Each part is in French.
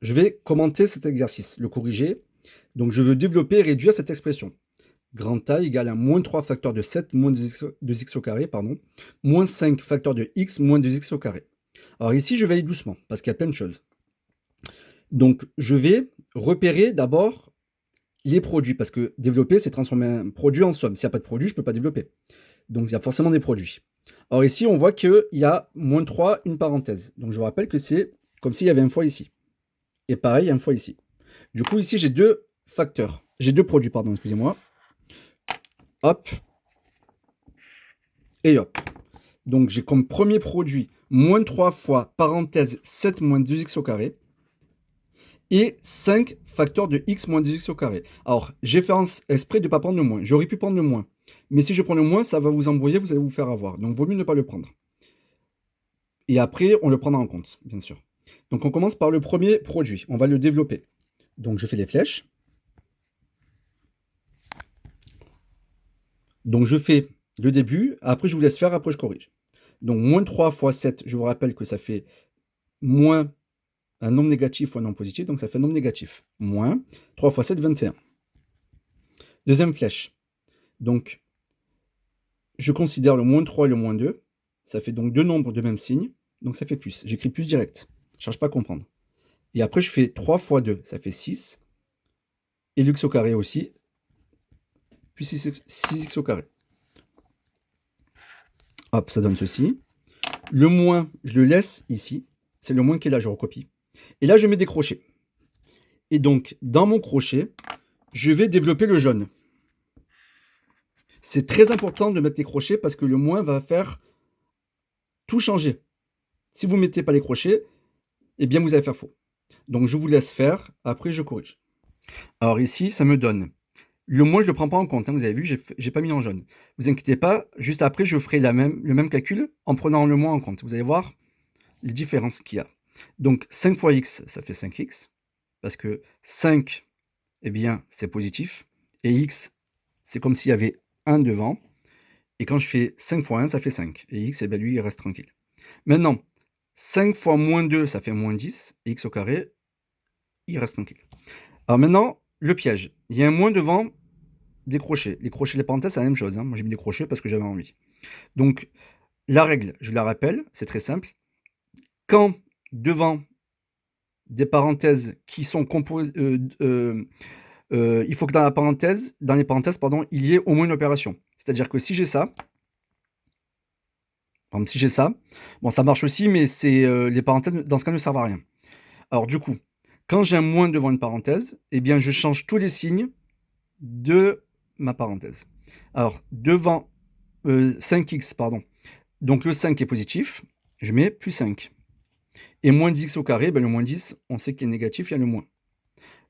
je vais commenter cet exercice, le corriger. Donc je veux développer et réduire cette expression. Grand A égale à moins 3 facteur de 7 moins 2x au carré, pardon, moins 5 facteur de x moins 2x au carré. Alors ici, je vais aller doucement, parce qu'il y a plein de choses. Donc je vais repérer d'abord les produits, parce que développer, c'est transformer un produit en somme. S'il n'y a pas de produit, je ne peux pas développer. Donc il y a forcément des produits. Alors ici, on voit qu'il y a moins 3, une parenthèse. Donc je vous rappelle que c'est comme s'il y avait un fois ici. Et pareil, un fois ici. Du coup, ici, j'ai deux facteurs. J'ai deux produits, pardon, excusez-moi. Hop. Et hop. Donc j'ai comme premier produit moins 3 fois parenthèse 7 moins 2x au carré. Et 5 facteurs de x moins 2x au carré. Alors, j'ai fait exprès de ne pas prendre le moins. J'aurais pu prendre le moins. Mais si je prends le moins, ça va vous embrouiller, vous allez vous faire avoir. Donc, vaut mieux ne pas le prendre. Et après, on le prendra en compte, bien sûr. Donc, on commence par le premier produit. On va le développer. Donc, je fais les flèches. Donc, je fais le début. Après, je vous laisse faire. Après, je corrige. Donc, moins 3 fois 7, je vous rappelle que ça fait moins un nombre négatif ou un nombre positif. Donc, ça fait un nombre négatif. Moins 3 fois 7, 21. Deuxième flèche. Donc, je considère le moins 3 et le moins 2. Ça fait donc deux nombres de même signe. Donc, ça fait plus. J'écris plus direct. Je ne cherche pas à comprendre. Et après, je fais 3 fois 2. Ça fait 6. Et l'x au carré aussi. Puis 6x au carré. Hop, ça donne ceci. Le moins, je le laisse ici. C'est le moins qui est là, je recopie. Et là, je mets des crochets. Et donc, dans mon crochet, je vais développer le jaune. C'est très important de mettre les crochets parce que le moins va faire tout changer. Si vous ne mettez pas les crochets, eh bien, vous allez faire faux. Donc, je vous laisse faire. Après, je corrige. Alors ici, ça me donne. Le moins, je ne le prends pas en compte. Hein, vous avez vu, je n'ai pas mis en jaune. Vous inquiétez pas. Juste après, je ferai le même calcul en prenant le moins en compte. Vous allez voir les différences qu'il y a. Donc, 5 fois x, ça fait 5x. Parce que 5, eh bien, c'est positif. Et x, c'est comme s'il y avait 1 devant. Et quand je fais 5 fois 1, ça fait 5. Et x, eh bien, lui, il reste tranquille. Maintenant, 5 fois moins 2, ça fait moins 10. Et x au carré, il reste tranquille. Alors maintenant, le piège. Il y a un moins devant des crochets. Les crochets, les parenthèses, c'est la même chose. Hein. Moi, j'ai mis des crochets parce que j'avais envie. Donc, la règle, je la rappelle, c'est très simple. Quand devant des parenthèses qui sont composées... il faut que dans les parenthèses, il y ait au moins une opération. C'est-à-dire que si j'ai ça, par exemple, si j'ai ça, bon, ça marche aussi, mais les parenthèses, dans ce cas, ne servent à rien. Alors, du coup, quand j'ai un moins devant une parenthèse, eh bien, je change tous les signes de ma parenthèse. Alors, devant 5x, pardon. Donc, le 5 est positif, je mets plus 5. Et moins 10x au carré, ben, le moins 10, on sait qu'il est négatif, il y a le moins.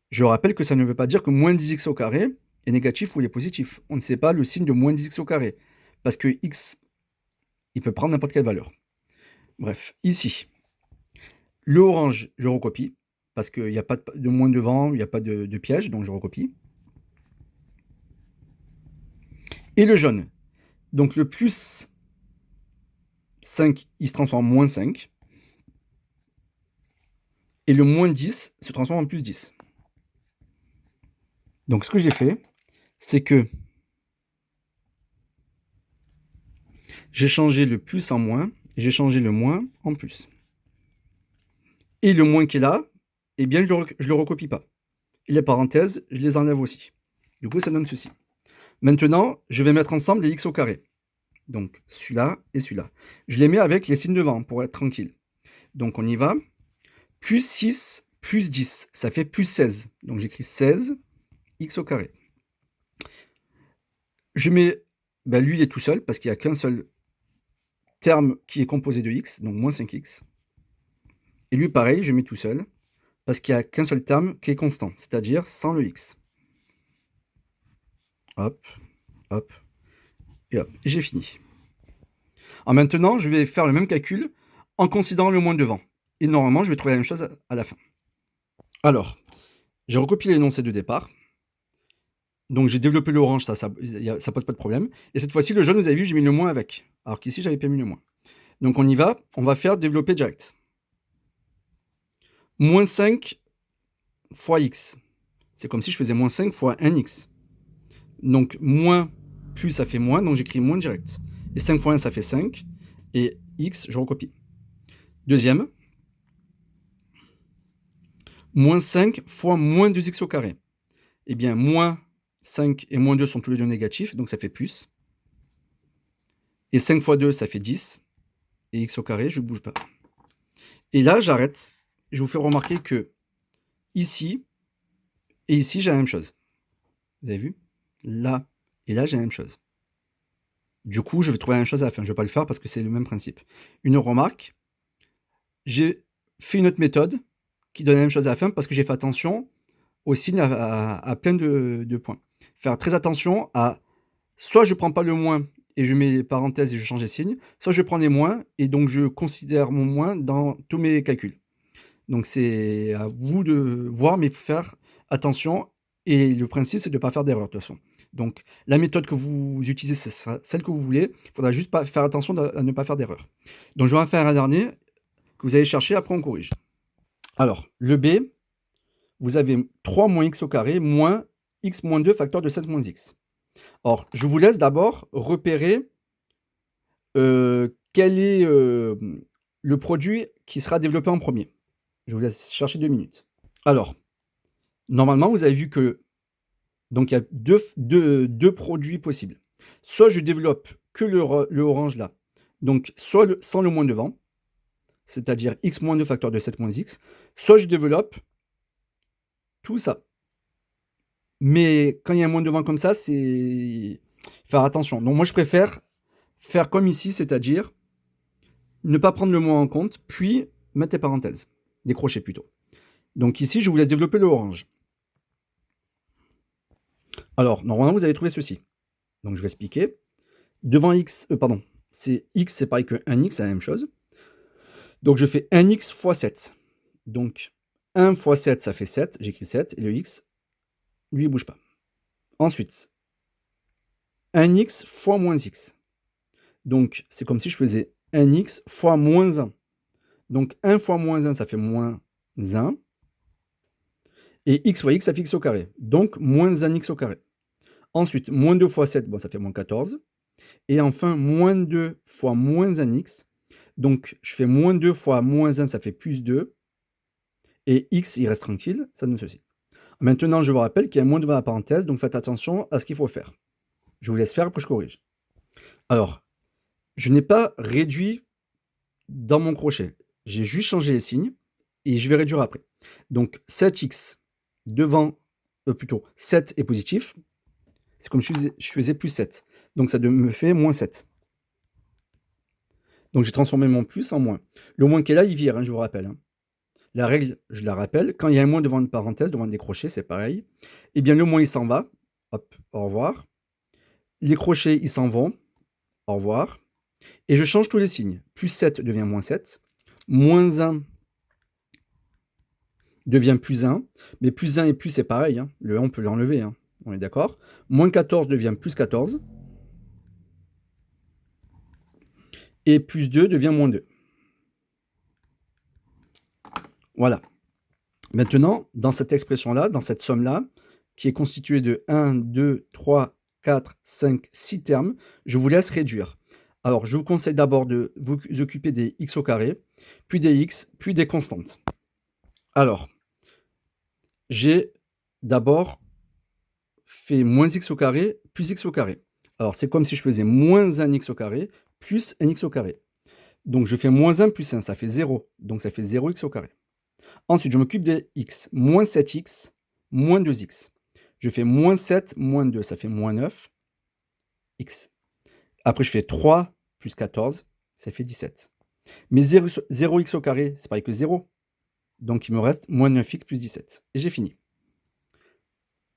Je rappelle que ça ne veut pas dire que moins 10x au carré est négatif ou il est positif. On ne sait pas le signe de moins 10x au carré. Parce que x, il peut prendre n'importe quelle valeur. Bref, ici, le orange, je recopie. Parce qu'il n'y a pas de moins devant, il n'y a pas de piège, donc je recopie. Et le jaune. Donc le plus 5, il se transforme en moins 5. Et le moins 10 se transforme en plus 10. Donc ce que j'ai fait, c'est que j'ai changé le plus en moins, et j'ai changé le moins en plus. Et le moins qui est là, eh bien, je ne le recopie pas. Et les parenthèses, je les enlève aussi. Du coup, ça donne ceci. Maintenant, je vais mettre ensemble les x au carré. Donc, celui-là et celui-là. Je les mets avec les signes devant pour être tranquille. Donc, on y va. Plus 6, plus 10, ça fait plus 16. Donc, j'écris 16 x au carré. Je mets, lui, il est tout seul parce qu'il n'y a qu'un seul terme qui est composé de x, donc moins 5x. Et lui, pareil, je mets tout seul parce qu'il n'y a qu'un seul terme qui est constant, c'est-à-dire sans le x. Hop, hop, et hop, et j'ai fini. Alors maintenant, je vais faire le même calcul en considérant le moins devant. Et normalement, je vais trouver la même chose à la fin. Alors, j'ai recopié l'énoncé de départ. Donc j'ai développé l'orange, ça pose pas de problème. Et cette fois-ci, le jaune, vous avez vu, j'ai mis le moins avec. Alors qu'ici, j'avais pas mis le moins. Donc on y va, on va faire développer direct. Moins 5 fois x. C'est comme si je faisais moins 5 fois 1x. Donc, moins plus, ça fait moins, donc j'écris moins direct. Et 5 fois 1, ça fait 5. Et x, je recopie. Deuxième. Moins 5 fois moins 2x au carré. Eh bien, moins 5 et moins 2 sont tous les deux négatifs, donc ça fait plus. Et 5 fois 2, ça fait 10. Et x au carré, je ne bouge pas. Et là, j'arrête. Je vous fais remarquer que ici et ici, j'ai la même chose. Vous avez vu? Là et là, j'ai la même chose. Du coup, je vais trouver la même chose à la fin. Je ne vais pas le faire parce que c'est le même principe. Une remarque, j'ai fait une autre méthode qui donne la même chose à la fin parce que j'ai fait attention aux signes à plein de points. Faire très attention à soit je ne prends pas le moins et je mets les parenthèses et je change les signes, soit je prends les moins et donc je considère mon moins dans tous mes calculs. Donc c'est à vous de voir, mais faire attention et le principe, c'est de ne pas faire d'erreur de toute façon. Donc la méthode que vous utilisez, ce sera celle que vous voulez. Il faudra juste pas faire attention à ne pas faire d'erreur. Donc je vais en faire un dernier que vous allez chercher, après on corrige. Alors, le B, vous avez 3 moins x au carré moins x moins 2 facteur de 7 moins x. Or, je vous laisse d'abord repérer quel est le produit qui sera développé en premier. Je vous laisse chercher 2 minutes. Alors, normalement, vous avez vu que donc il y a deux produits possibles. Soit je développe que le orange là, donc soit sans le moins devant, c'est-à-dire x moins 2 facteur de 7 moins x, soit je développe tout ça. Mais quand il y a un moins devant comme ça, c'est faire attention. Donc moi, je préfère faire comme ici, c'est-à-dire ne pas prendre le moins en compte, puis mettre des parenthèses, des crochets plutôt. Donc ici, je vous laisse développer le orange. Alors, normalement, vous allez trouver ceci. Donc je vais expliquer. Devant x, c'est x, c'est pareil que 1x, c'est la même chose. Donc je fais 1x fois 7. Donc 1 fois 7, ça fait 7. J'écris 7. Et le x, lui, il ne bouge pas. Ensuite, 1x fois moins x. Donc c'est comme si je faisais 1x fois moins 1. Donc 1 fois moins 1, ça fait moins 1. Et x fois x, ça fait x au carré. Donc moins 1x au carré. Ensuite, moins 2 fois 7, bon, ça fait moins 14. Et enfin, moins 2 fois moins 1x. Donc, je fais moins 2 fois moins 1, ça fait plus 2. Et x, il reste tranquille, ça donne ceci. Maintenant, je vous rappelle qu'il y a un moins devant la parenthèse, donc faites attention à ce qu'il faut faire. Je vous laisse faire, après je corrige. Alors, je n'ai pas réduit dans mon crochet. J'ai juste changé les signes et je vais réduire après. Donc, 7x devant, plutôt 7 est positif. C'est comme si je faisais plus 7. Donc, ça me fait moins 7. Donc, j'ai transformé mon plus en moins. Le moins qui est là, il vire, je vous rappelle. La règle, je la rappelle, quand il y a un moins devant une parenthèse, devant des crochets, c'est pareil. Eh bien, le moins, il s'en va. Hop, au revoir. Les crochets, ils s'en vont. Au revoir. Et je change tous les signes. Plus 7 devient moins 7. Moins 1 devient plus 1. Mais plus 1 et plus, c'est pareil. Le 1, on peut l'enlever. On est d'accord. Moins 14 devient plus 14. Et plus 2 devient moins 2. Voilà. Maintenant, dans cette expression-là, dans cette somme-là, qui est constituée de 1, 2, 3, 4, 5, 6 termes, je vous laisse réduire. Alors, je vous conseille d'abord de vous occuper des x au carré, puis des x, puis des constantes. Alors, j'ai d'abord fait moins x au carré, plus x au carré. Alors, c'est comme si je faisais moins 1 x au carré, plus un x au carré. Donc, je fais moins 1 plus 1, ça fait 0. Donc, ça fait 0x au carré. Ensuite, je m'occupe des x. Moins 7x, moins 2x. Je fais moins 7, moins 2, ça fait moins 9, x. Après, je fais 3 plus 14, ça fait 17. Mais 0x au carré, c'est pareil que 0. Donc, il me reste moins 9x plus 17. Et j'ai fini.